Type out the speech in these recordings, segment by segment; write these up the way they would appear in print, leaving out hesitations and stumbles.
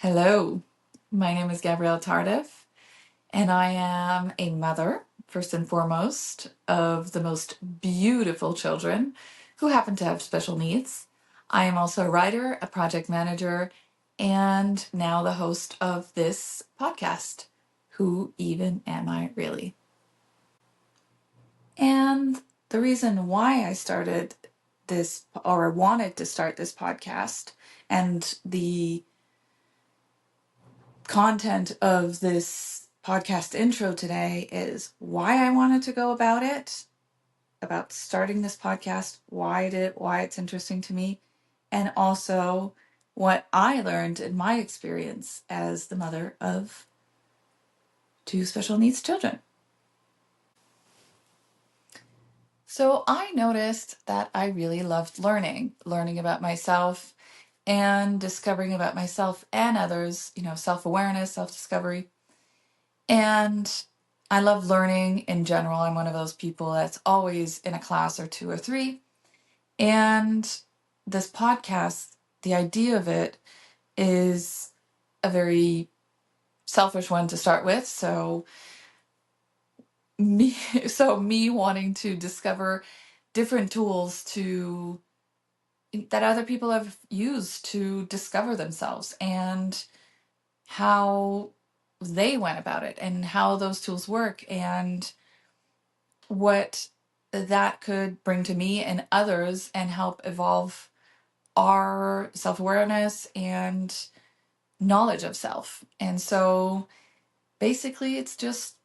Hello, my name is Gabrielle Tardif, and I am a mother, first and foremost, of the most beautiful children who happen to have special needs. I am also a writer, a project manager, and now the host of this podcast. Who even am I really? And the reason why I started this or wanted to start this podcast and the content of this podcast intro today is why I wanted to go about it, about starting this podcast, why it's interesting to me, and also what I learned in my experience as the mother of two special needs children. So I noticed that I really loved learning about myself and discovering about myself and others, self-awareness, self-discovery. And I love learning in general. I'm one of those people that's always in a class or two or three. And this podcast, the idea of it is a very selfish one to start with. Me, so me wanting to discover different tools that other people have used to discover themselves and how they went about it and how those tools work and what that could bring to me and others and help evolve our self-awareness and knowledge of self. And so basically it's just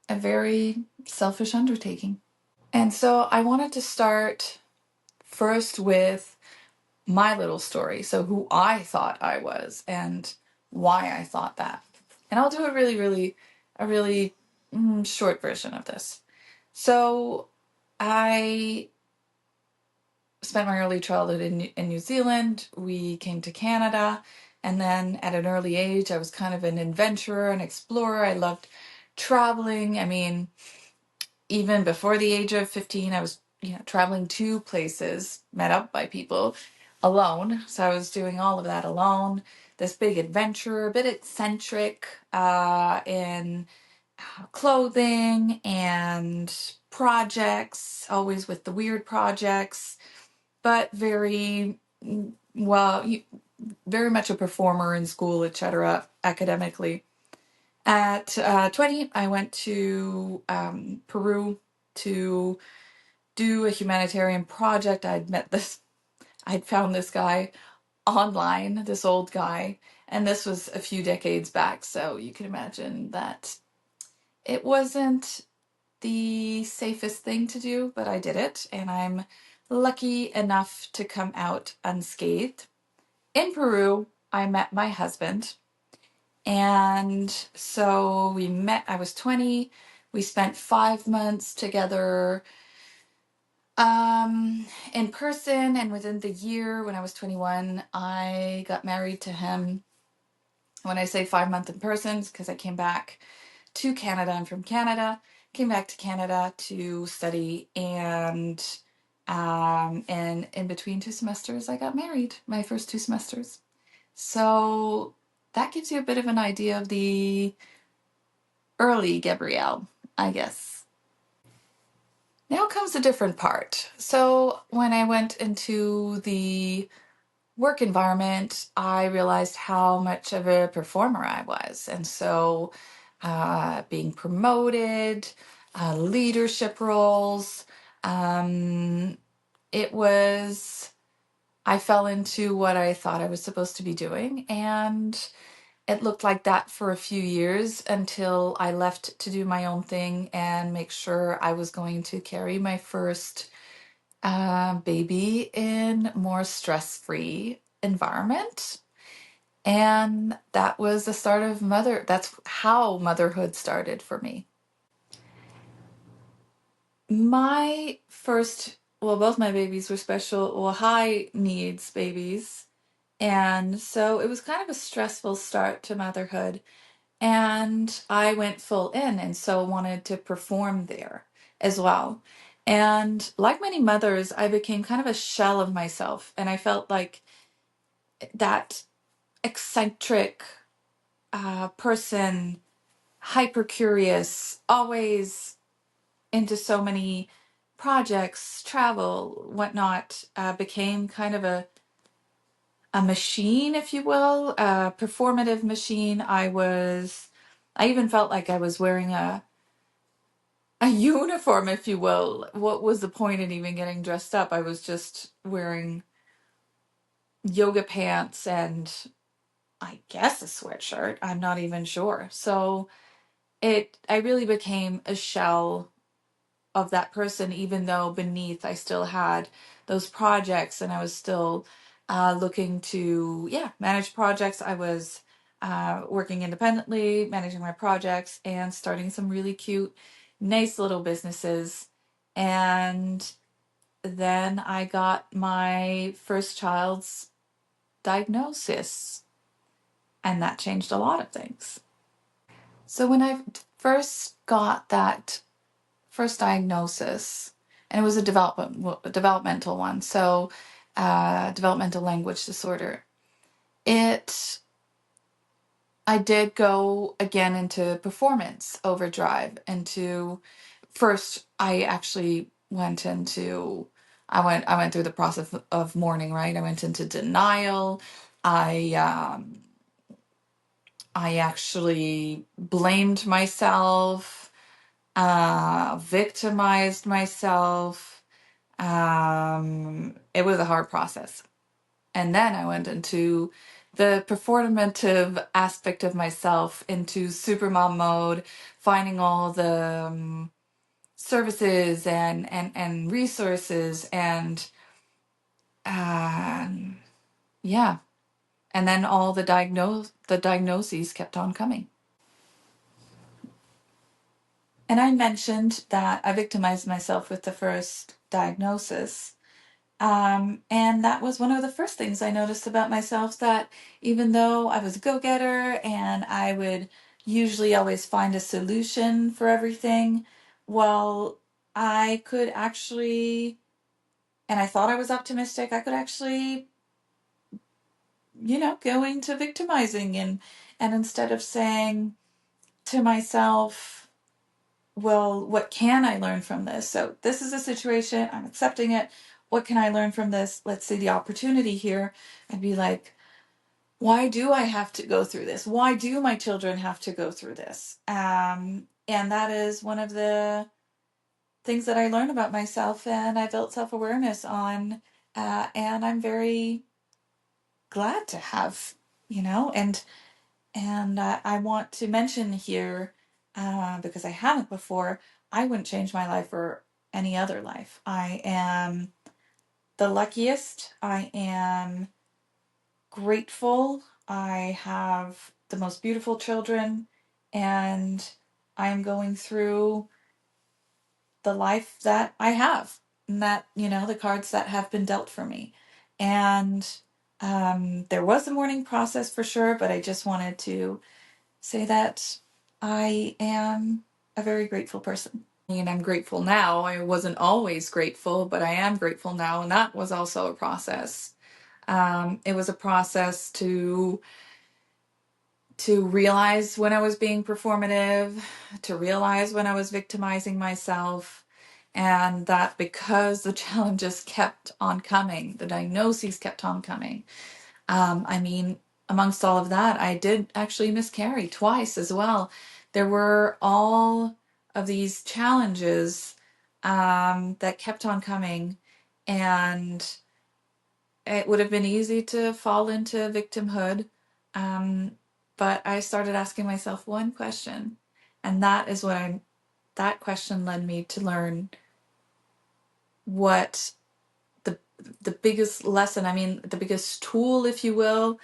a very selfish undertaking. And so I wanted to start first with my little story. So who I thought I was and why I thought that. And I'll do a really short version of this. So I spent my early childhood in New Zealand. We came to Canada. And then at an early age, I was kind of an adventurer, an explorer. I loved traveling. I mean, even before the age of 15, I was, traveling to places, met up by people alone. So I was doing all of that alone. This big adventurer, a bit eccentric in clothing and projects, always with the weird projects, but very much a performer in school, etc., academically. At 20, I went to Peru to do a humanitarian project. I'd found this guy online, this old guy, and this was a few decades back, so you can imagine that it wasn't the safest thing to do, but I did it, and I'm lucky enough to come out unscathed. In Peru, I met my husband, and so we met. I was 20. We spent 5 months together in person, and within the year, when I was 21, I got married to him. When I say 5 months in person, because I came back to Canada. I'm from Canada. Came back to Canada to study, and in between two semesters, I got married. My first 2 semesters. So that gives you a bit of an idea of the early Gabrielle, I guess. Now comes a different part. So when I went into the work environment, I realized how much of a performer I was. And so being promoted, leadership roles, um, it was, I fell into what I thought I was supposed to be doing. And it looked like that for a few years until I left to do my own thing and make sure I was going to carry my first baby in more stress-free environment. And that was the start of that's how motherhood started for me. My first, well, both my babies were high needs babies. And so it was kind of a stressful start to motherhood. And I went full in and so wanted to perform there as well. And like many mothers, I became kind of a shell of myself. And I felt like that eccentric person, hyper curious, always into so many projects, travel, whatnot, became kind of a machine, if you will, a performative machine. I even felt like I was wearing a uniform, if you will. What was the point in even getting dressed up? I was just wearing yoga pants and I guess a sweatshirt. I'm not even sure. So I really became a shell of that person, even though beneath I still had those projects and I was still looking to, yeah, manage projects. I was working independently, managing my projects, and starting some really cute, nice little businesses. And then I got my first child's diagnosis, and that changed a lot of things. So when I first got that first diagnosis, and it was a developmental one, so developmental language disorder. I did go again into performance overdrive. Into first, I actually I went through the process of mourning. Right, I went into denial. I I actually blamed myself, victimized myself. It was a hard process. And then I went into the performative aspect of myself, into supermom mode, finding all the services and resources and um, yeah. And then all the diagnoses kept on coming. And I mentioned that I victimized myself with the first diagnosis. And that was one of the first things I noticed about myself, that even though I was a go-getter and I would usually always find a solution for everything, well, I could actually, and I thought I was optimistic, I could actually, go into victimizing and instead of saying to myself, well, what can I learn from this? So this is a situation, I'm accepting it. What can I learn from this? Let's see the opportunity here. I'd be like, why do I have to go through this? Why do my children have to go through this? And that is one of the things that I learned about myself, and I built self-awareness on. And I'm very glad to have, and I want to mention here, because I haven't before, I wouldn't change my life for any other life. I am the luckiest. I am grateful. I have the most beautiful children, and I'm going through the life that I have, and that, the cards that have been dealt for me. And there was a mourning process for sure, but I just wanted to say that I am a very grateful person. And I'm grateful now. I wasn't always grateful, but I am grateful now. And that was also a process. It was a process to realize when I was being performative, to realize when I was victimizing myself, and that because the challenges kept on coming, the diagnoses kept on coming. I mean, amongst all of that, I did actually miscarry twice as well. There were all of these challenges that kept on coming, and it would have been easy to fall into victimhood. Um, but I started asking myself one question, and that question led me to learn what the the biggest lesson, I mean, the biggest tool, if you will,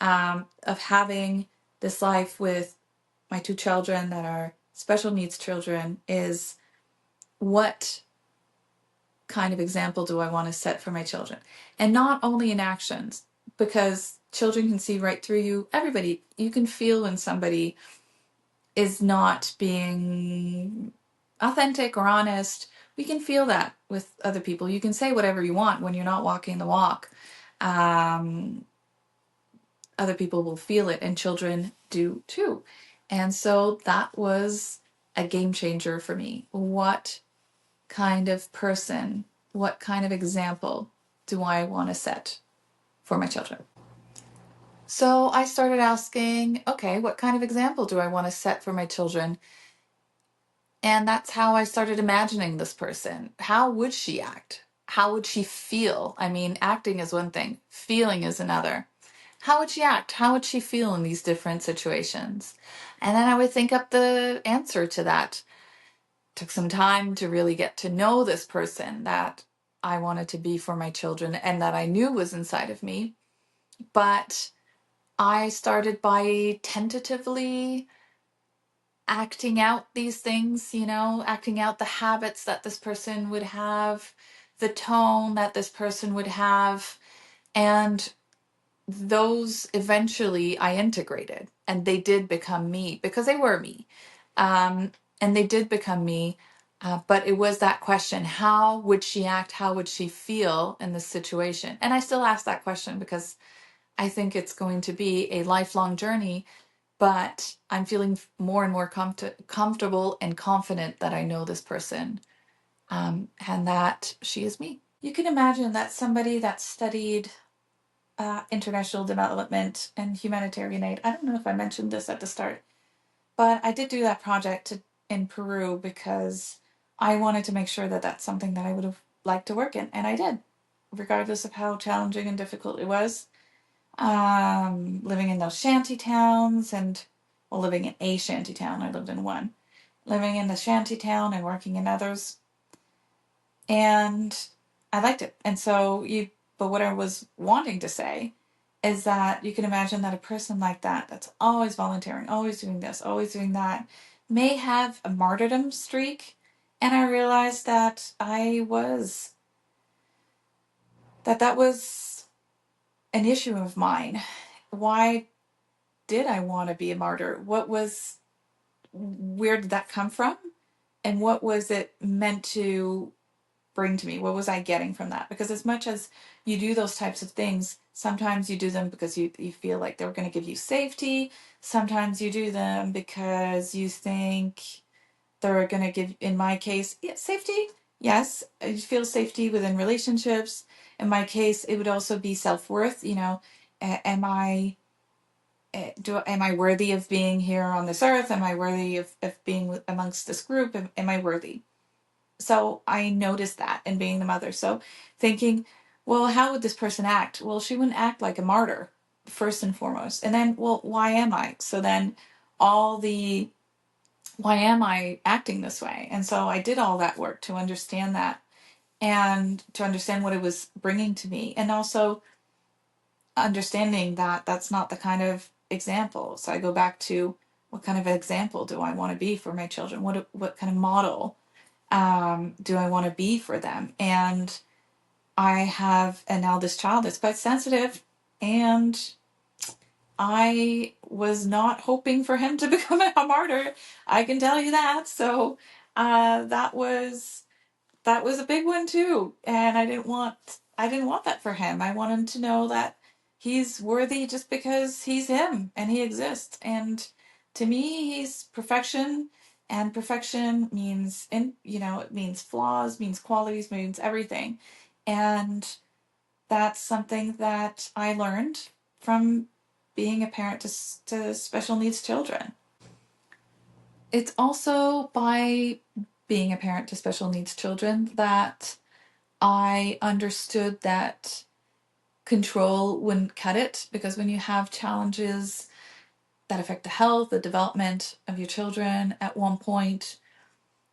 of having this life with my two children that are special needs children, is what kind of example do I want to set for my children? And not only in actions, because children can see right through you. Everybody, you can feel when somebody is not being authentic or honest. We can feel that with other people. You can say whatever you want when you're not walking the walk. Um, other people will feel it, and children do too. And so that was a game changer for me. What kind of person, what kind of example do I want to set for my children? So I started asking, okay, what kind of example do I want to set for my children? And that's how I started imagining this person. How would she act? How would she feel? I mean, acting is one thing, feeling is another. How would she act? How would she feel in these different situations? And then I would think up the answer to that. Took some time to really get to know this person that I wanted to be for my children and that I knew was inside of me. But I started by tentatively acting out these things, acting out the habits that this person would have, the tone that this person would have. And those eventually I integrated, and they did become me because they were me. Um, and they did become me. But it was that question: how would she act? How would she feel in this situation? And I still ask that question because I think it's going to be a lifelong journey. But I'm feeling more and more comfortable and confident that I know this person, and that she is me. You can imagine that somebody that studied international development and humanitarian aid. I don't know if I mentioned this at the start, but I did do that project in Peru because I wanted to make sure that that's something that I would have liked to work in, and I did, regardless of how challenging and difficult it was. Living in those shanty towns and, well, living in a shanty town, I lived in one. Living in the shanty town and working in others, and I liked it. And so but what I was wanting to say is that you can imagine that a person like that, that's always volunteering, always doing this, always doing that, may have a martyrdom streak. And I realized that that was an issue of mine. Why did I want to be a martyr? Where did that come from? And what was it meant to bring to me? What was I getting from that? Because as much as you do those types of things, sometimes you do them because you feel like they're going to give you safety. Sometimes you do them because you think they're going to give, in my case, safety. Yes, I feel safety within relationships. In my case, it would also be self-worth. Am I am I worthy of being here on this earth? Am I worthy of being amongst this group? Am I worthy? So I noticed that in being the mother. So thinking, well, how would this person act? Well, she wouldn't act like a martyr, first and foremost. And then, well, why am I? So then why am I acting this way? And so I did all that work to understand that and to understand what it was bringing to me. And also understanding that that's not the kind of example. So I go back to, what kind of example do I want to be for my children? What kind of model do I want to be for them? And I have an eldest child that's quite sensitive, and I was not hoping for him to become a martyr. I can tell you that. So that was a big one too, and I didn't want that for him. I want him to know that he's worthy just because he's him and he exists. And to me, he's perfection, and perfection means it means flaws, means qualities, means everything. And that's something that I learned from being a parent to special needs children. It's also by being a parent to special needs children that I understood that control wouldn't cut it, because when you have challenges that affect the health, the development of your children, at one point,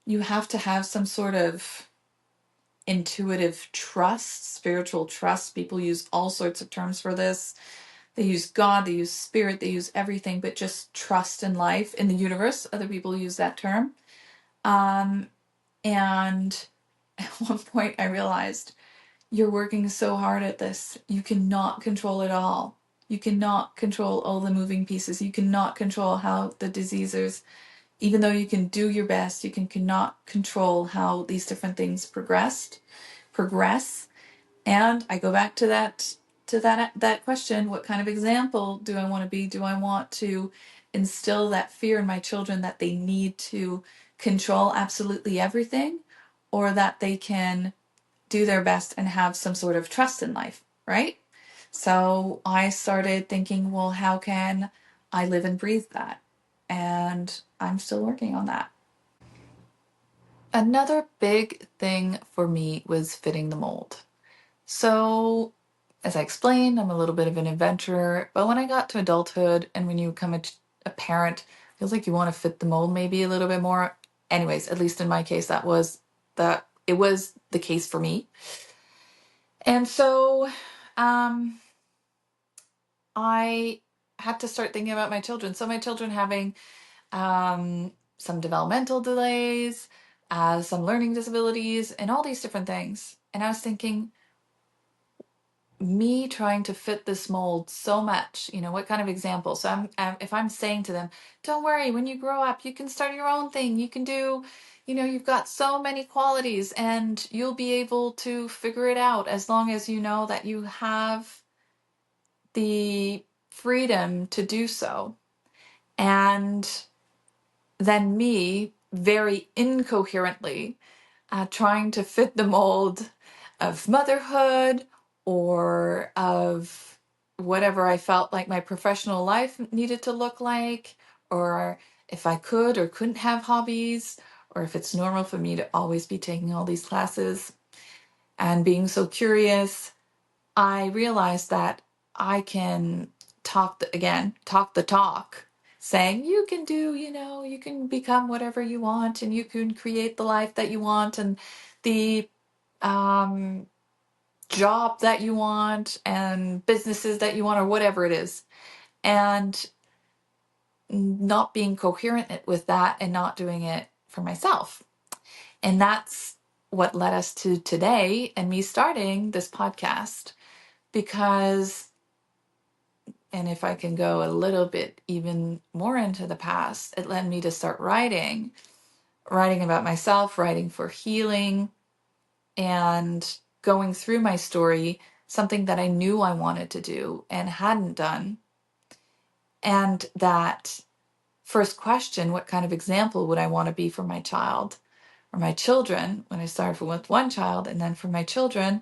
you have to have some sort of intuitive trust, spiritual trust. People use all sorts of terms for this. They use God, they use spirit, they use everything, but just trust in life, in the universe. Other people use that term. And at one point I realized, you're working so hard at this. You cannot control it all. You cannot control all the moving pieces. You cannot control how the diseases, even though you can do your best, cannot control how these different things progress. And I go back to to that question, what kind of example do I want to be? Do I want to instill that fear in my children that they need to control absolutely everything, or that they can do their best and have some sort of trust in life, right? So I started thinking, well, how can I live and breathe that? And I'm still working on that. Another big thing for me was fitting the mold. So, as I explained, I'm a little bit of an adventurer, but when I got to adulthood and when you become a parent, it feels like you want to fit the mold maybe a little bit more. Anyways, at least in my case, it was the case for me. And so, um, I had to start thinking about my children. So my children having some developmental delays, some learning disabilities, and all these different things. And I was thinking, me trying to fit this mold so much, what kind of example? So if I'm saying to them, don't worry, when you grow up, you can start your own thing. You can do, you've got so many qualities and you'll be able to figure it out as long as you know that you have the freedom to do so. And then me, very incoherently, trying to fit the mold of motherhood or of whatever I felt like my professional life needed to look like, or if I could or couldn't have hobbies, or if it's normal for me to always be taking all these classes and being so curious. I realized that I can talk the talk, saying you can do, you can become whatever you want and you can create the life that you want and the um, job that you want and businesses that you want or whatever it is. And not being coherent with that and not doing it for myself. And that's what led us to today and me starting this podcast because, and if I can go a little bit even more into the past, it led me to start writing about myself, writing for healing, and going through my story, something that I knew I wanted to do and hadn't done. And that first question, what kind of example would I want to be for my child or my children when I started with one child and then for my children?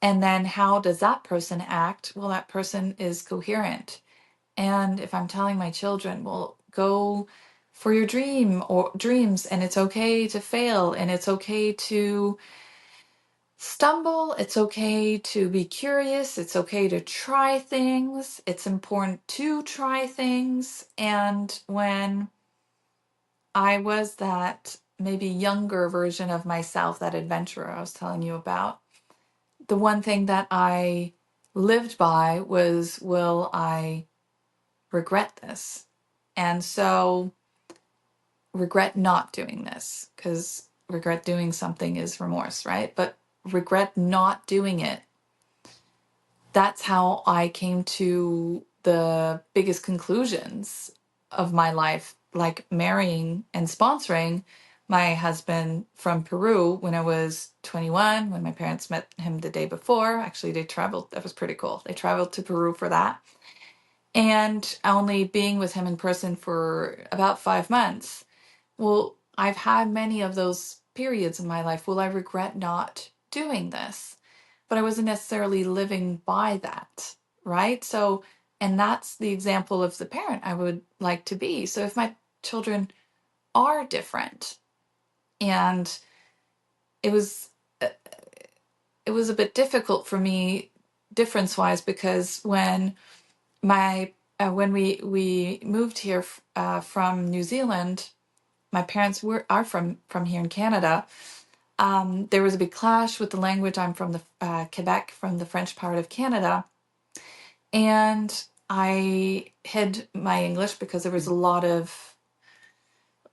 And then how does that person act? Well, that person is coherent. And if I'm telling my children, well, go for your dreams, and it's okay to fail, and it's okay to stumble, it's okay to be curious, it's okay to try things, it's important to try things. And when I was that maybe younger version of myself, that adventurer I was telling you about, the one thing that I lived by was, will I regret this? And so regret not doing this, because regret doing something is remorse, right? But regret not doing it, that's how I came to the biggest conclusions of my life, like marrying and sponsoring my husband from Peru when I was 21, when my parents met him the day before. Actually, they traveled, that was pretty cool. They traveled to Peru for that. And only being with him in person for about 5 months. Well, I've had many of those periods in my life. Will I regret not doing this? But I wasn't necessarily living by that, right? So, and that's the example of the parent I would like to be. So if my children are different, and it was uh, it was a bit difficult for me difference wise, because when we moved here from New Zealand, my parents are from here in Canada. There was a big clash with the language. I'm from the Quebec, from the French part of Canada, and I hid my English because there was a lot of,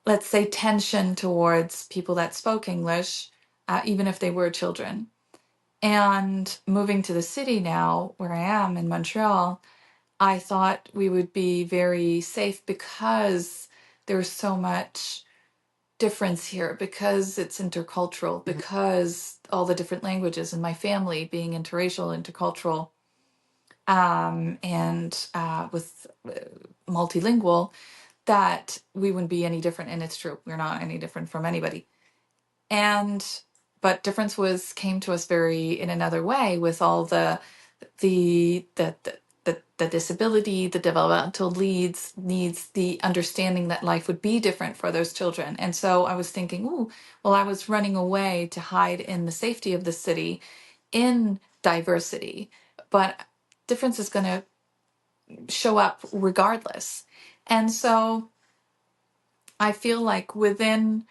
let's say, tension towards people that spoke English, even if they were children. And moving to the city now, where I am in Montreal, I thought we would be very safe because there's so much difference here, because it's intercultural, because all the different languages in my family being interracial, intercultural. and with multilingual, that we wouldn't be any different. And it's true, we're not any different from anybody. And but difference was came to us very in another way, with all the the the, the disability, the developmental needs, the understanding that life would be different for those children. And so I was thinking, ooh, well, I was running away to hide in the safety of the city in diversity, but difference is going to show up regardless. And so I feel like within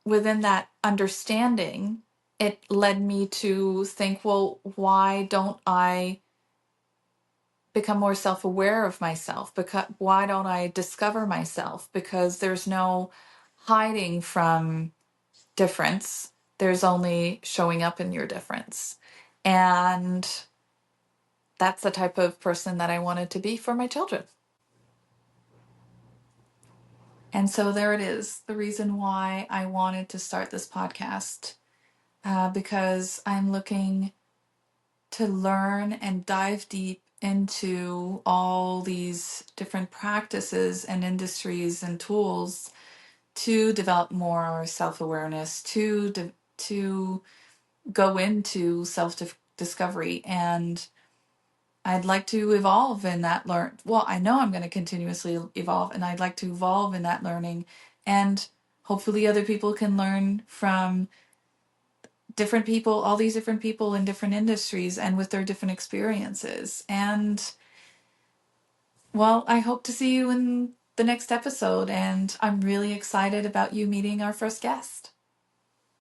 that understanding, it led me to think, well, why don't I become more self-aware of myself? Because why don't I discover myself? Because there's no hiding from difference. There's only showing up in your difference. And that's the type of person that I wanted to be for my children. And so there it is, the reason why I wanted to start this podcast, because I'm looking to learn and dive deep into all these different practices and industries and tools to develop more self-awareness, to go into self-discovery. And I'd like to evolve in that well, I know I'm going to continuously evolve, and I'd like to evolve in that learning. And hopefully other people can learn from different people, all these different people in different industries and with their different experiences. And well, I hope to see you in the next episode, and I'm really excited about you meeting our first guest.